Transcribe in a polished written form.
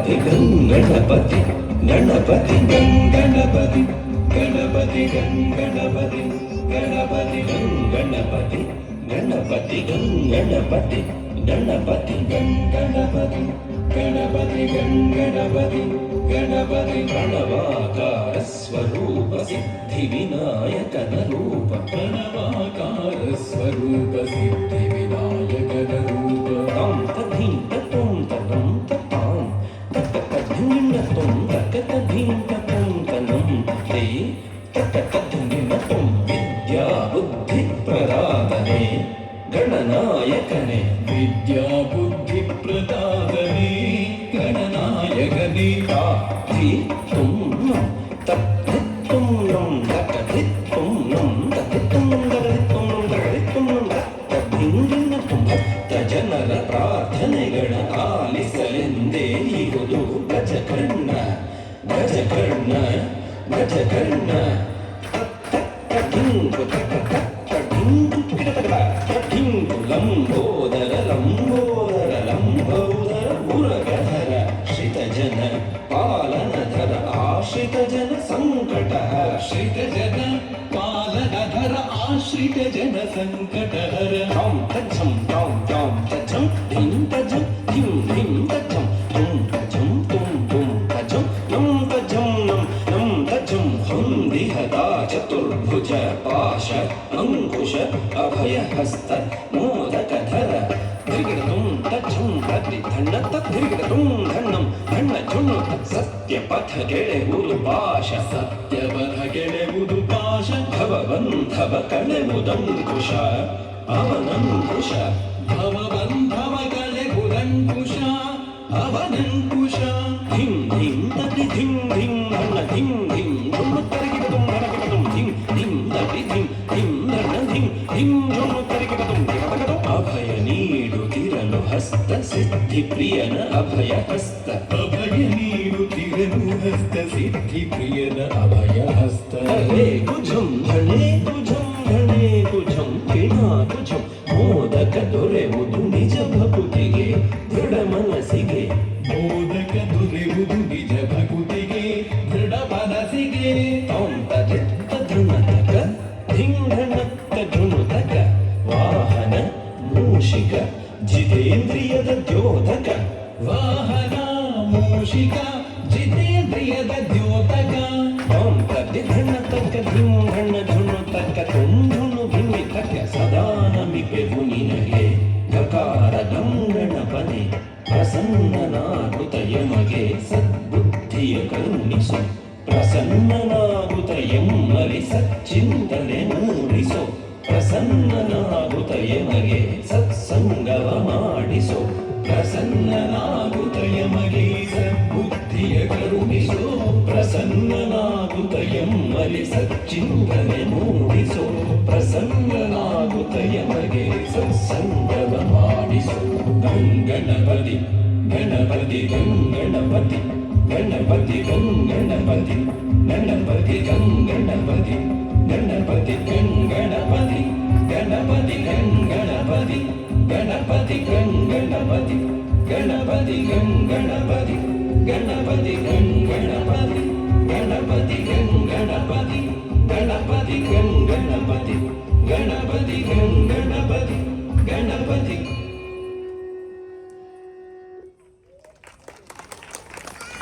ಗಣಪತಿ ಗಣಪತಿ ಗಣಪತಿ ಗಣಪತಿ ಗಣಪತಿ ಗಣಪತಿ ಗಣಪತಿ ಗಣಪತಿ ಗಣಪತಿ ಗಣಪತಿ ಗಣಪತಿ ಗಣಪತಿ ಗಣಪತಿ ಗಣಪತಿ ಪ್ರಣವಾಕಾರ ಸ್ವರೂಪ ಸಿದ್ಧಿ ವಿನಾಯಕನ ರೂಪ ಪ್ರಣವಾಕಾರ ಸ್ವರೂಪ ಸಿದ್ಧಿ ವಿನಾಯಕನ ರೂಪ ತಾಂ ತಧೀಂ ತಂ ತಂ ತಾಂ ತಕ್ಕತಧೀಂ ತಂ ತಕ್ಕತಧೀಂ ತಂ ತನಂ ಹೇ ತಕ್ಕತಧೀಂ ತಂ ವಿದ್ಯಾ ಬುದ್ಧಿ ಪ್ರದಾದನೆ ಗಣನಾಯಕನೇ ವಿದ್ಯಾ ಬುದ್ಧಿ ಪ್ರದಾದನೆ ಗಣನಾಯಕನೇ ಧಿ ತುಂ ತತ್ತಿತ್ತುಂ ನಂ ತಕ್ಕತಿತ್ತುಂ ನಂ ತತ್ತಿತ್ತುಂ ತಗದಿತ್ತುಂ ತಗದಿತ್ತುಂ ತದ್ದಿಂಗಿನ ಭಕ್ತ ಜನರ ಪ್ರಾರ್ಥನೆಗಳ ಆಲಿಸಲೆಂದೇ ಇರುವುದು ಗಜಕರ್ಣ ಗಜಕರ್ಣ ಗಜಕರ್ಣ ಲಂಬೋದರ ಲಂಬೋದರ ಲಂಬೋದರ ಉರಗಧರ ಶ್ರಿತಜನ ಪಾಲನಧರ ಆಶ್ರಿತ ಜನ ಸಂಕಟಹರ ಶ್ರಿತ ಜನ ಪಾಲನಧರ ಆಶ್ರಿತ ಜನ ಸಂಕಟಹರ ಠಂ ತಜ್ಜಂ ಠಂ ಠಂ ತಜ್ಜಂ ಧಿಂ ತಜ್ಜಂ ಧಿಂ ಧಿಂ ತಜ್ಜಂ ತುಂ ತಜ್ಜಂ ತುಂ ತುಂ ತಜ್ಜಂ ನಂ ತಜ್ಜಂ ನಂ ನಂ ತಜ್ಜಂ ಹೊಂದಿಹದ ಚತುರ್ಭುಜ ಪಾಶ ಅಂಕುಶ ಅಭಯಹಸ್ತ ಮೋದಕಧರ ಧಿರ್ಗಿಡತುಂ ತಜ್ಜಂ ಪ್ರತಿ ಧಣ್ಣ ತದ್ಧಿರ್ಗಿಡತುಂ ಧಣ್ಣಂ ಧಣ್ಣ ಜುಣ್ಣು ಸತ್ಯಪಥ ಗೆಳೆವುದು ಪಾಶ ಸತ್ಯಪಥ ಗೆಳೆವುದು ಪಾಶ ಭವಬಂಧವ ಕಳೆವುದಂಕುಶ ಅವನಂಕುಶ ಭವಬಂಧವ ಕಳೆವುದಂಕುಶ ಅವನಂಕುಶ ಧಿಂ ಧಿಂ ತಟಿ ಧಿಂ ಧಿಂ ಧಣ್ಣ ಧಿಂ ಧಿಂ ಜುಣ್ಣು ತರಿಗಿಡತುಂ ಧನಗಿಡತುಂ ಧಿಂ ಧಿಂ ತಟಿ ಧಿಂ ಧಿಂ ಧಣ್ಣ ಧಿಂ ಧಿಂ ಜುಣ್ಣು ತರಿಗಿಡತುಂ ಧಿರತಗದು ಅಭಯ ನೀಡುತ್ತಿರಲು ಹಸ್ತ ಸಿದ್ಧಿ ಪ್ರಿಯನ ಅಭಯ ಹಸ್ತ ಅಭಯ ನೀಡುತ್ತಿರಲು ಹಸ್ತ ಸಿದ್ಧಿ ಪ್ರಿಯನ ಅಭಯ ಹಸ್ತ ಹೇ ಕುಜಂ ಧಣೆ ಕುಜಂ ಧಣೆ ಕುಜಂ ಕಿಣಾ ಕುಜಂ ಮೋದಕ ದೊರೆವುದು ನಿಜ ಭಕುತಿಗೆ ದೃಢ ಮನಸ್ಸಿಗೆ ಮೋದಕ ದೊರೆವುದು ನಿಜ ಭಕುತಿಗೆ ದೃಢ ಮನಸ್ಸಿಗೆ ತಾಂ ತದಿತ್ತ ಧೃಣತಕ ಧಿಂ ಧಣತ್ತ ಧೃಣುತಕ ವಾಹನ ಮೂಷಿಕ ಜಿತೇಂದ್ರಿಯದ ದ್ಯೋತಕ ವಾಹನ ಮೂಷಿಕ ಜಿತೇಂದ್ರಿಯದ ದ್ಯೋತಕ ತಾಂ ತದಿ ಧಣತಕ ಧಿಂ ಧಣ ಧೃಣುತಕ ತುಂ ಧೃಣು ಭಿಮಿತಕ ಸದಾ ನಮಿಪೆವು ನಿನಗೆ ಗಕಾರ ಗಂಗಣಪನೆ ಪ್ರಸನ್ನನಾಗುತ್ತ ಯಮಗೆ ಸದ್ಬುದ್ಧಿಯ ಕರುಣಿಸು ಪ್ರಸನ್ನನಾಗುತ್ತ ಎಮ್ಮರಿ ಸಚ್ಚಿಂತನೆ ಮೂಡಿಸು ಪ್ರಸನ್ನನಾಗುತ್ತ ಯಮಗೆ ಸತ್ಸಂಗವ ಮಾಡಿಸು ಪ್ರಸನ್ನನಾಗುತ್ತ ಯಮಗೆ ಸದ್ಬುದ್ಧಿಯ ಕರುಣಿಸು ಪ್ರಸನ್ನನಾಗುತ್ತ ಎಮ್ಮರಿ ಸಚ್ಚಿಂತನೆ ಮೂಡಿಸು ಪ್ರಸನ್ನನಾಗುತ್ತ ಯಮಗೆ ಸತ್ಸಂಗವ ಮಾಡಿಸು ಗಂಗಣಪತಿ ಗಣಪತಿ ಗಂಗಣಪತಿ ಗಣಪತಿ ಗಂಗಣಪತಿ ಗಣಪತಿ ಗಂಗಣಪತಿ ಗಣಪತಿ ಗಂಗಣಪತಿ ಗಣಪತಿ ಗಂಗಣಪತಿ ಗಣಪತಿ ಗಂಗಣಪತಿ ಗಣಪತಿ ಗಂಗಣಪತಿ ಗಣಪತಿ ಗಂಗಣಪತಿ ಗಣಪತಿ ಗಂಗಣಪತಿ ಗಣಪತಿ ಗಂಗಣಪತಿ ಗಣಪತಿ ಗಂಗಣಪತಿ ಗಣಪತಿ